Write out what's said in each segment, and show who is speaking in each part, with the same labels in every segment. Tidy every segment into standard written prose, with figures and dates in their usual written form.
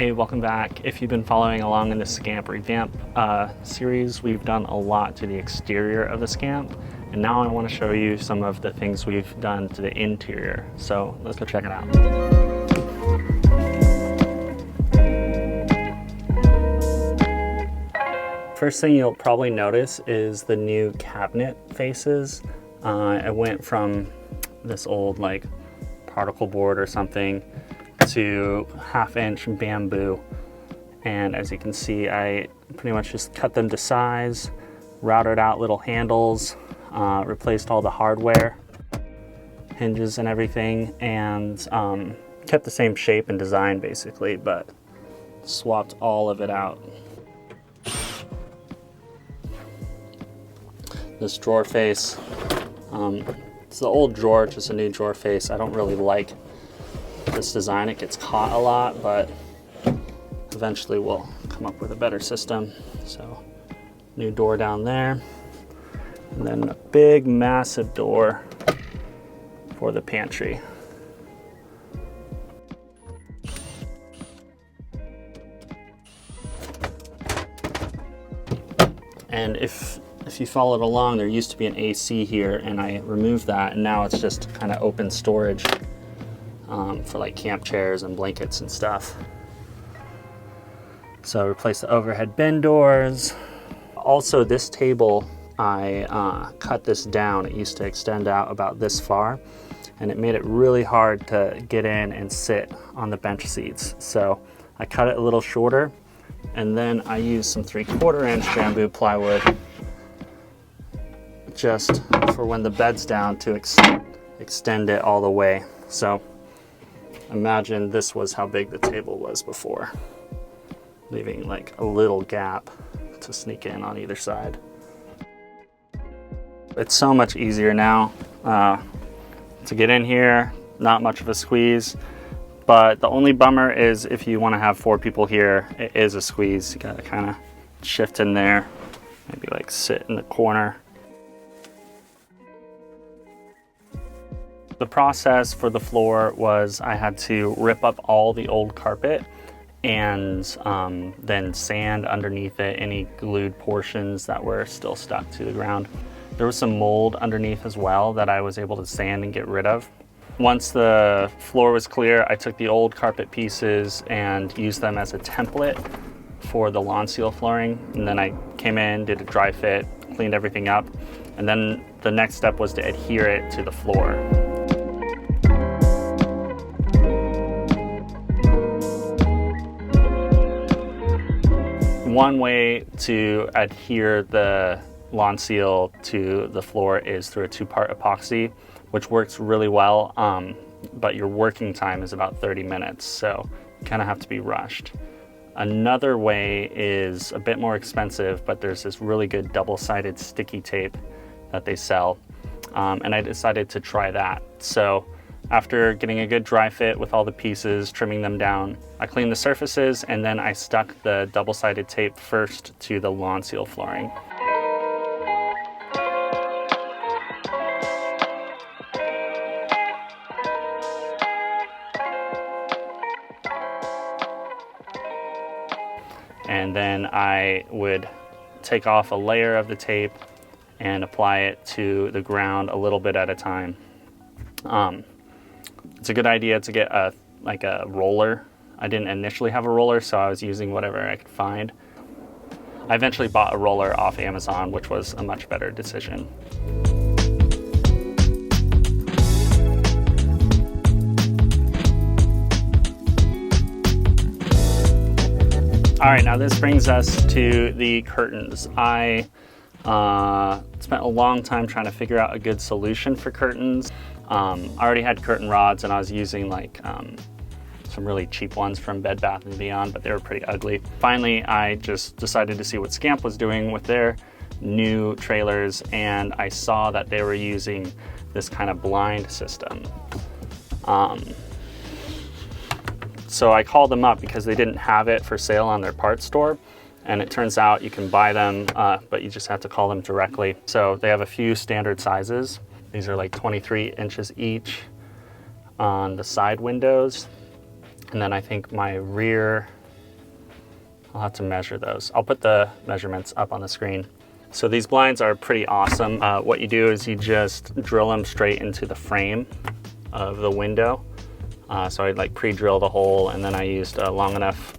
Speaker 1: Hey, welcome back. If you've been following along in the Scamp revamp series, we've done a lot to the exterior of the Scamp, and now I want to show you some of the things we've done to the interior. So let's go check it out. First thing you'll probably notice is the new cabinet faces. I went from this old like particle board or something to 1/2-inch bamboo, and as you can see, I pretty much just cut them to size, routed out little handles, replaced all the hardware, hinges and everything, and kept the same shape and design basically, but swapped all of it out. This drawer face, it's the old drawer, just a new drawer face. I don't really like this design. It gets caught a lot, but eventually we'll come up with a better system. So new door down there, and then a big massive door for the pantry. And if you followed along, there used to be an AC here, and I removed that, and now it's just kind of open storage for like camp chairs and blankets and stuff. So replace the overhead bin doors. Also, this table, I cut this down. It used to extend out about this far, and it made it really hard to get in and sit on the bench seats. So I cut it a little shorter, and then I used some 3/4-inch bamboo plywood just for when the bed's down to extend it all the way. So imagine this was how big the table was before, leaving like a little gap to sneak in on either side. It's so much easier now to get in here, not much of a squeeze, but the only bummer is if you want to have 4 people here, it is a squeeze. You gotta kind of shift in there, maybe like sit in the corner. The process for the floor was I had to rip up all the old carpet and then sand underneath it any glued portions that were still stuck to the ground. There was some mold underneath as well that I was able to sand and get rid of. Once the floor was clear, I took the old carpet pieces and used them as a template for the Lonseal flooring, and then I came in, did a dry fit, cleaned everything up, and then the next step was to adhere it to the floor. One way to adhere the Lonseal to the floor is through a 2-part epoxy, which works really well, but your working time is about 30 minutes, so you kind of have to be rushed. Another way is a bit more expensive, but there's this really good double-sided sticky tape that they sell, and I decided to try that. So after getting a good dry fit with all the pieces, trimming them down, I cleaned the surfaces, and then I stuck the double-sided tape first to the Lonseal flooring. And then I would take off a layer of the tape and apply it to the ground a little bit at a time. It's a good idea to get a roller. I didn't initially have a roller, so I was using whatever I could find. I eventually bought a roller off Amazon, which was a much better decision. All right, now this brings us to the curtains. I spent a long time trying to figure out a good solution for curtains. I already had curtain rods, and I was using like some really cheap ones from Bed Bath & Beyond, but they were pretty ugly. Finally, I just decided to see what Scamp was doing with their new trailers, and I saw that they were using this kind of blind system. So I called them up because they didn't have it for sale on their parts store, and it turns out you can buy them, but you just have to call them directly. So they have a few standard sizes. These are like 23 inches each on the side windows. And then I think my rear I'll have to measure those. I'll put the measurements up on the screen. So these blinds are pretty awesome. What you do is you just drill them straight into the frame of the window. So I'd like pre-drill the hole, and then I used a long enough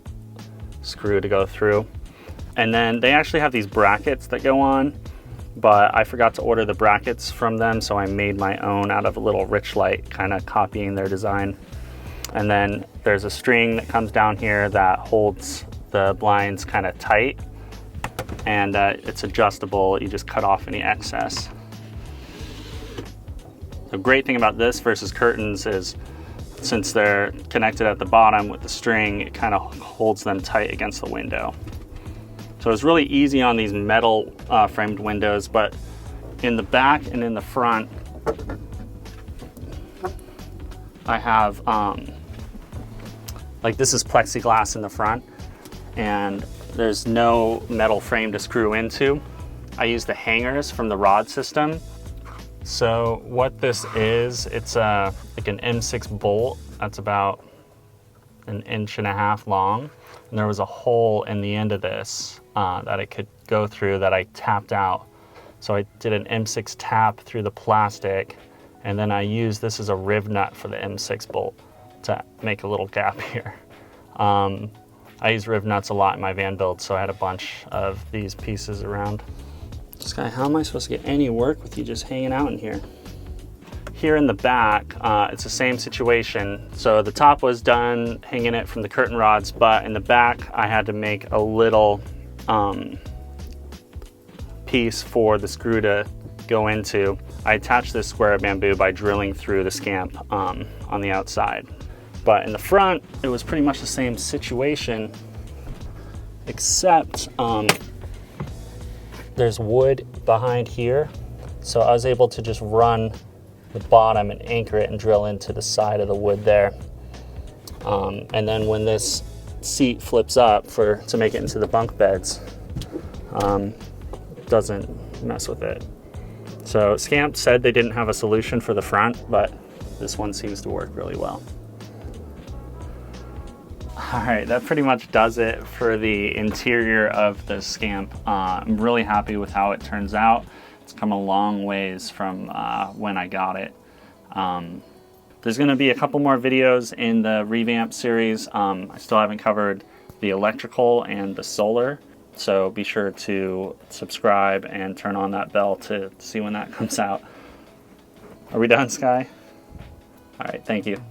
Speaker 1: screw to go through. And then they actually have these brackets that go on, but I forgot to order the brackets from them, so I made my own out of a little rich light, kind of copying their design. And then there's a string that comes down here that holds the blinds kind of tight, and it's adjustable. You just cut off any excess. The great thing about this versus curtains is since they're connected at the bottom with the string, it kind of holds them tight against the window. So it's really easy on these metal framed windows, but in the back and in the front, I have, like this is plexiglass in the front, and there's no metal frame to screw into. I use the hangers from the rod system. So what this is, it's like an M6 bolt that's about 1.5 inches long. And there was a hole in the end of this that it could go through that I tapped out. So I did an M6 tap through the plastic, and then I used this as a riv nut for the M6 bolt to make a little gap here. I use riv nuts a lot in my van build, so I had a bunch of these pieces around. Sky, how am I supposed to get any work with you just hanging out in here? Here in the back, it's the same situation. So the top was done hanging it from the curtain rods, but in the back, I had to make a little piece for the screw to go into. I attached this square of bamboo by drilling through the Scamp on the outside. But in the front, it was pretty much the same situation, except there's wood behind here. So I was able to just run the bottom and anchor it and drill into the side of the wood there. And then when this seat flips up to make it into the bunk beds, it doesn't mess with it. So Scamp said they didn't have a solution for the front, but this one seems to work really well. All right, that pretty much does it for the interior of the Scamp. I'm really happy with how it turns out. It's come a long ways from when I got it. There's gonna be a couple more videos in the revamp series. I still haven't covered the electrical and the solar, so be sure to subscribe and turn on that bell to see when that comes out. Are we done, Sky? All right, thank you.